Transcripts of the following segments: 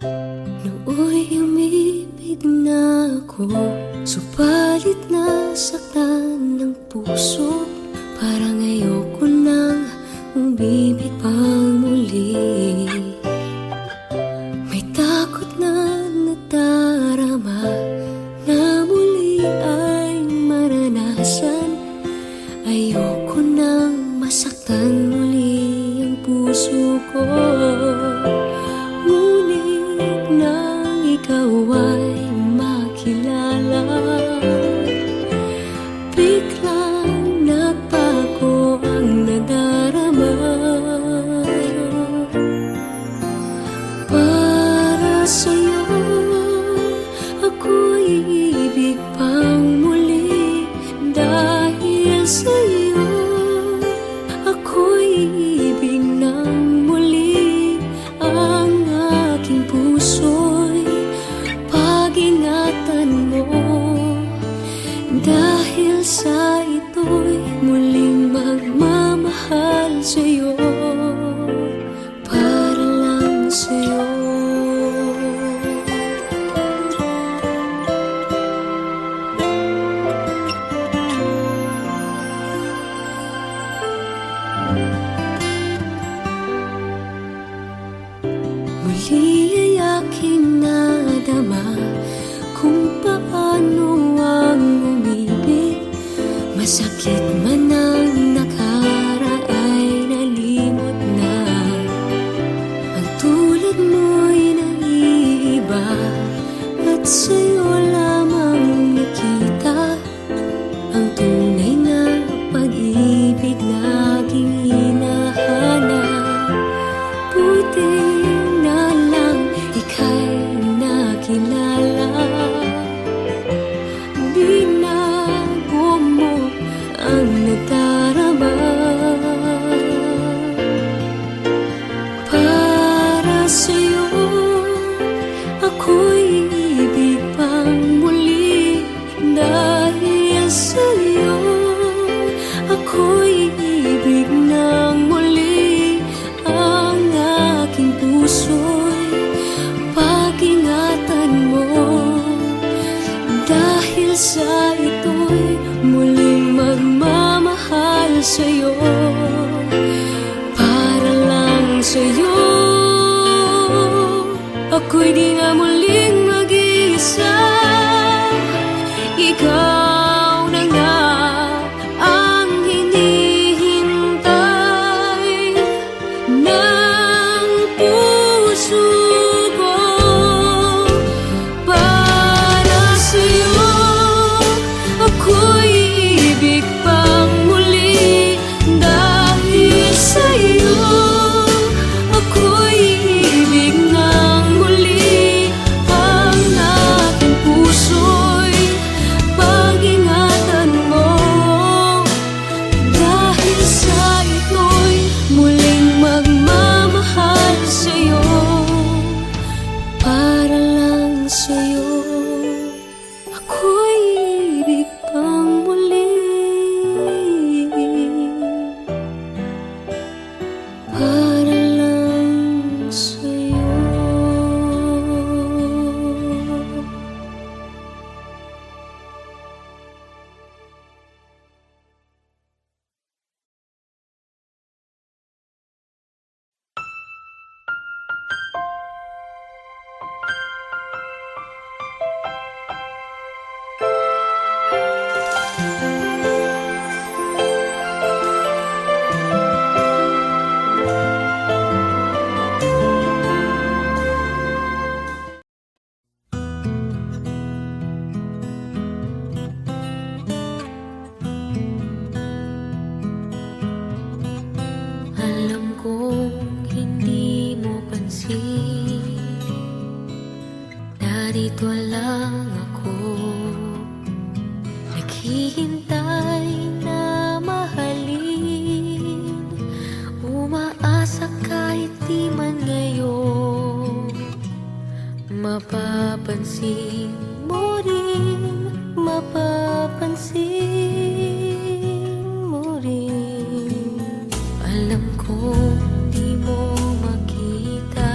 Nooy umibig na ako, subalit nasaktan ng puso. Parang ayoko nang umibig pang muli. May takot na nadarama na muli ay maranasan. Ayoko nang masaktan muli ang puso ko. Ngunit nang ikaw ay makilala, biglang nagbago ang nadarama. Para sa'yo ako'y ibig pang muli. Dahil sa'yo ako'y ibig ng muli. Ang aking puso'y pag-ingatan mo. Dahil sa ito'y muling magmamahal sa'yo, para lang sa'yo. Muli ay aking nadama kung paano ang umibig. Masakit man ang nakaraay, nalimot na. Ang tulad mo'y naiiba, at sa'yo lamang nakita ang tunay na pag-ibig laging hinahanap. Buti na lang ika'y nakilala. Binago mo ang nadarama. Para sa'yo ako'y ibig pang muli. Dahil sa'yo ako'y ibig ng muli. Ang aking puso'y pag-ingatan mo. Dahil sa ito'y muling magmamahal sa'yo, para lang sa'yo. Ako'y di na muling mag-iisa. Ikaw na nga ang hinihintay ng puso ko. Para sa'yo ako'y ibig pang muli. Dahil sa'yo ako'y ibig ng muli. Ang aking puso'y pag-ingatan mo. Dahil sa ito'y muling magmamahal sa'yo, para lang sa'yo. Ako'y ibig pang muli. Para lang sa'yo. Alam kong hindi mo pansin, narito lang ako, naghihintay na mahalin. Umaasa kahit di man ngayon, mapapansin mo rin, mapapansin mo rin. Alam ko di mo makita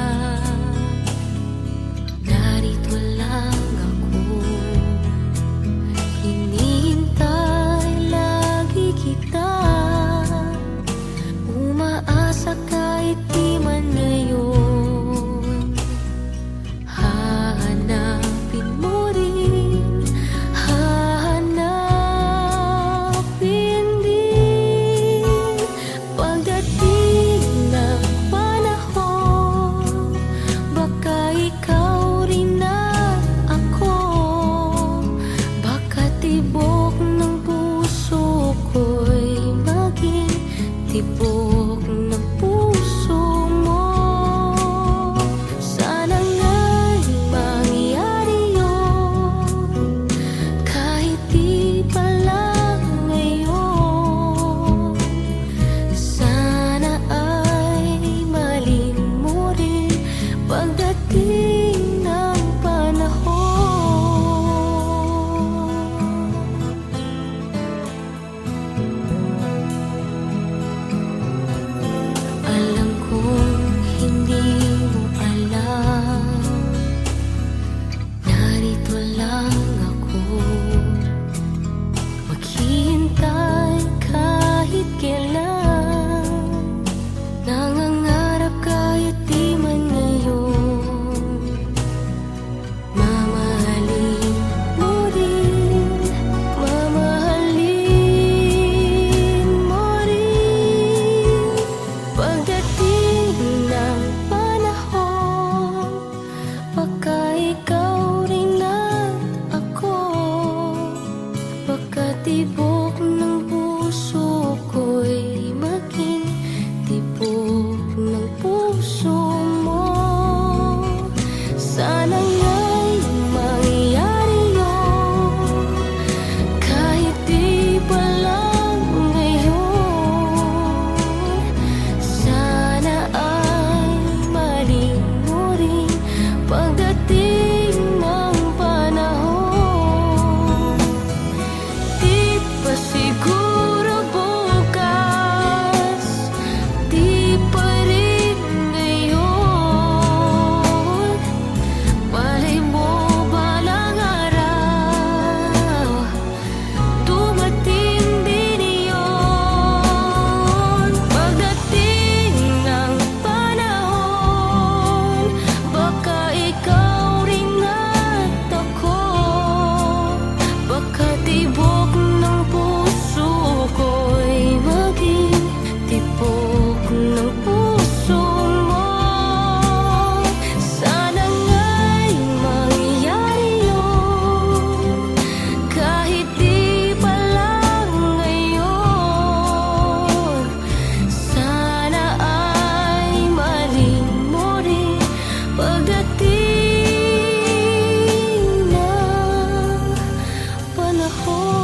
Pagdating ng panahon, alam kong hindi mo alam, narito lang ako, maghihintay kahit kailan. Nangangarap kahit di man ngayon, mamahalin mo rin, mamahalin mo rin. Pagdating ng panahon, baka ikaw rin at ako, baka tibok ng puso ko'y maging tibok ng puso mo. Sana nga'y mangyari yun, kahit di pa lang ngayon. Sana ay maling mo rin pagdating ng panahon. Di pa siguro bukas, di pa rin ngayon. Malay mo balang araw, dumating din iyon. Pagdating ng panahon, baka ikaw rin at ako, baka tibok ng puso ko'y maging tibok ng puso mo. Sana nga'y mangyari yun, kahit di pa lang ngayon. Sana ay maling mo rin pagdating ng panahon.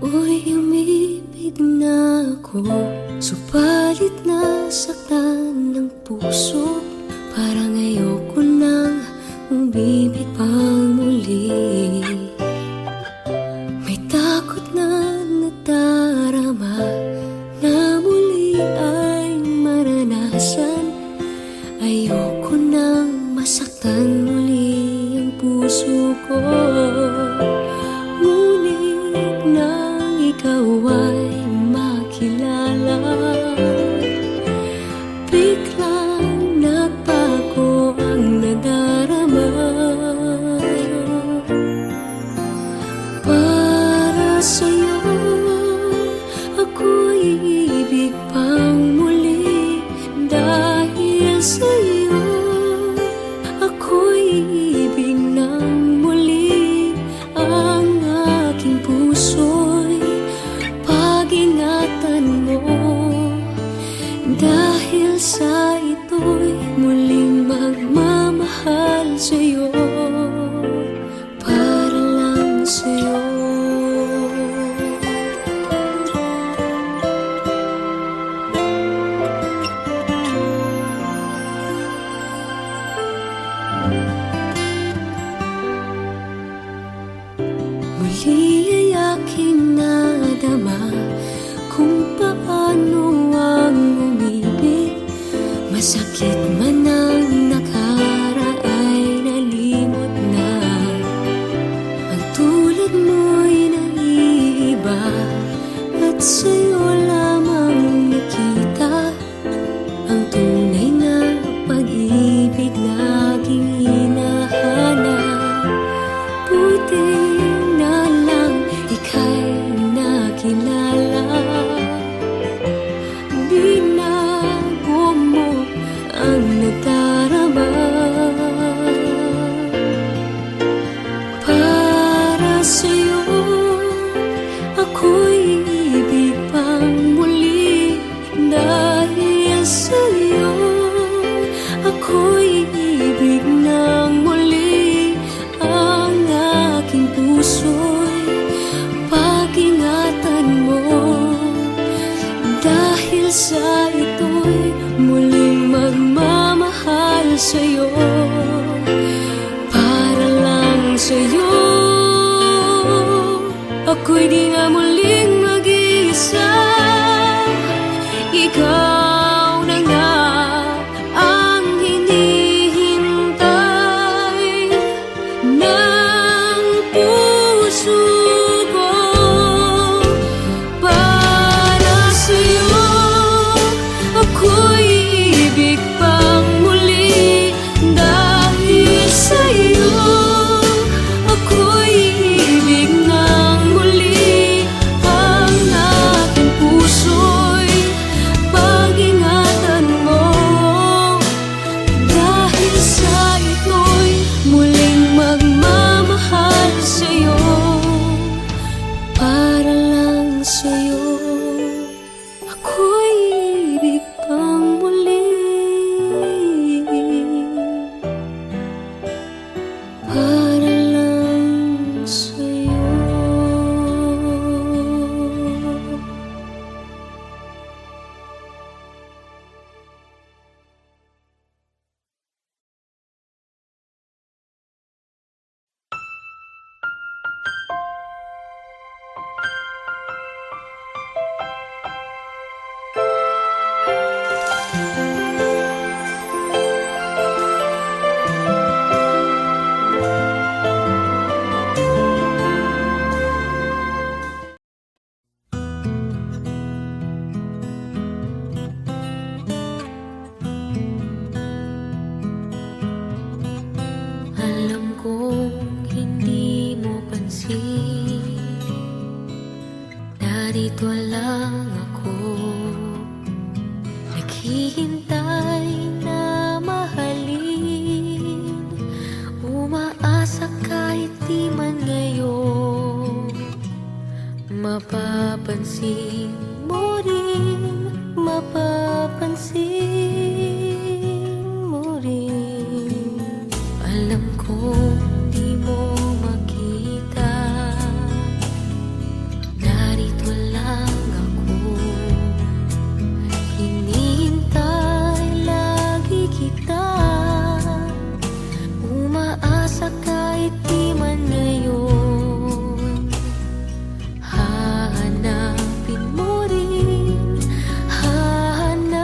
Nooy umibig na ako, subalit nasaktan ng puso. Parang ayoko nang umibig pang muli. May takot na nadarama na muli ay maranasan. Ayoko nang masaktan muli ang puso ko. Ngunit nang ikaw ay makilala, biglang nagbago ang nadarama. Para sa'yo, ako'y ibig pang muli. Dahil sa'yo, ako'y ibig ng muli. Ang aking puso'y pag-ingatan mo, dahil sa ito'y muling magmamahal sa'yo, para lang sa'yo. Muli ay aking nadama kung paano ang umibig. sa'yo lamang nakita ang tunay na pag-ibig laging hinahanap. Buti na lang ika'y nakilala. Binago mo ang nagdarama. Para sa'yo ako'y ibig pang muli. Dahil sa'yo ako'y ibig ng muli. Ang aking puso'y pag-ingatan mo. Dahil sa ito'y muling magmamahal sa'yo. Para lang sa'yo ako'y di na muling mag-iisa. Ikaw na nga ang hinihintay ng puso ko. Para sa'yo ako'y ibig pang muli. Dahil sa'yo ako'y ibig ng muli. Ang aking puso'y pag-ingatan mo. Dahil sa ito'y muling magmamahal sa'yo. Para lang sa'yo ako'y ibig pang muli. Para lang sa'yo. Alam kong hindi mo pansin, narito lang ako, naghihintay na mahalin. Umaasa kahit di man ngayon, mapapansin mo rin, mapapansin mo rin. Alam kong di mo makita, narito lang ako, hinihintay lagi kita. Umaasa kahit di man ngayon, hahanapin mo rin, hahanapin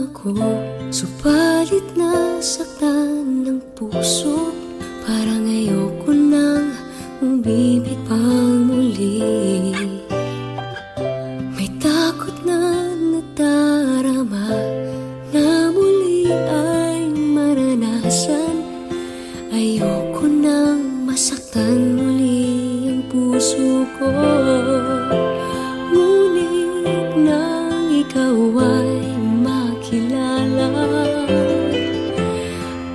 ako, subalit nasaktan ng puso. Parang ayoko nang umibig pang muli. May takot na nadarama na muli ay maranasan. Ayoko nang masaktan muli ang puso ko. Ngunit nang ikaw ay makilala,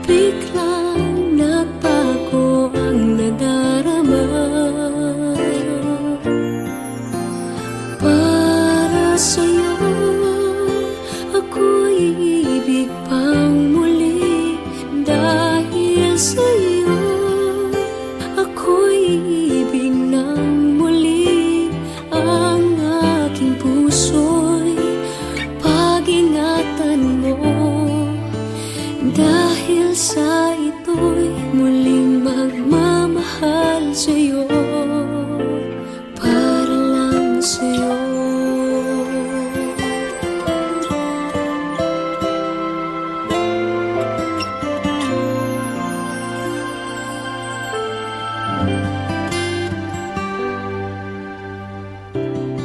biglang nagbago ang nadarama. Para sa'yo ako'y iibig pang muli. Dahil sa'yo ako'y iibig ng muli. Ang aking puso'y pag-ingatan mo. Dahil sa ito'y muling magmamahal sa'yo, para lang sa'yo.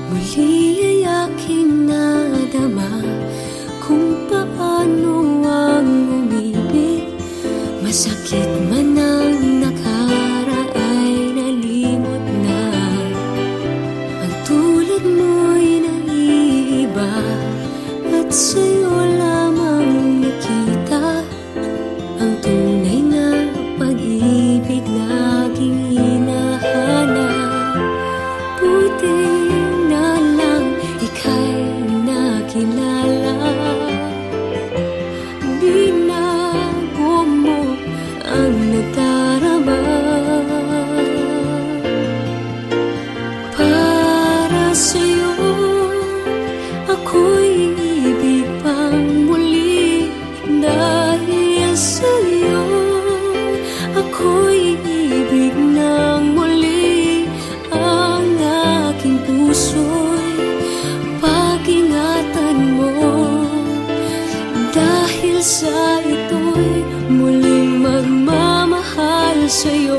Muli ay aking nadama kung paano ang umibig. Masakit man ang nakaraan nalimot na. Ang tulad mo'y naiiba at sa'yo lamang nakita ang tunay na pag-ibig laging hinahanap. Buti na lang ika'y nakilala. Binago mo ang nadarama. Para sa'yo ako'y iibig pang muli. Dahil sa'yo ako'y iibig ng muli. Ang aking puso'y pag-ingatan mo. Dahil sa ito'y muling magmamahal sa'yo.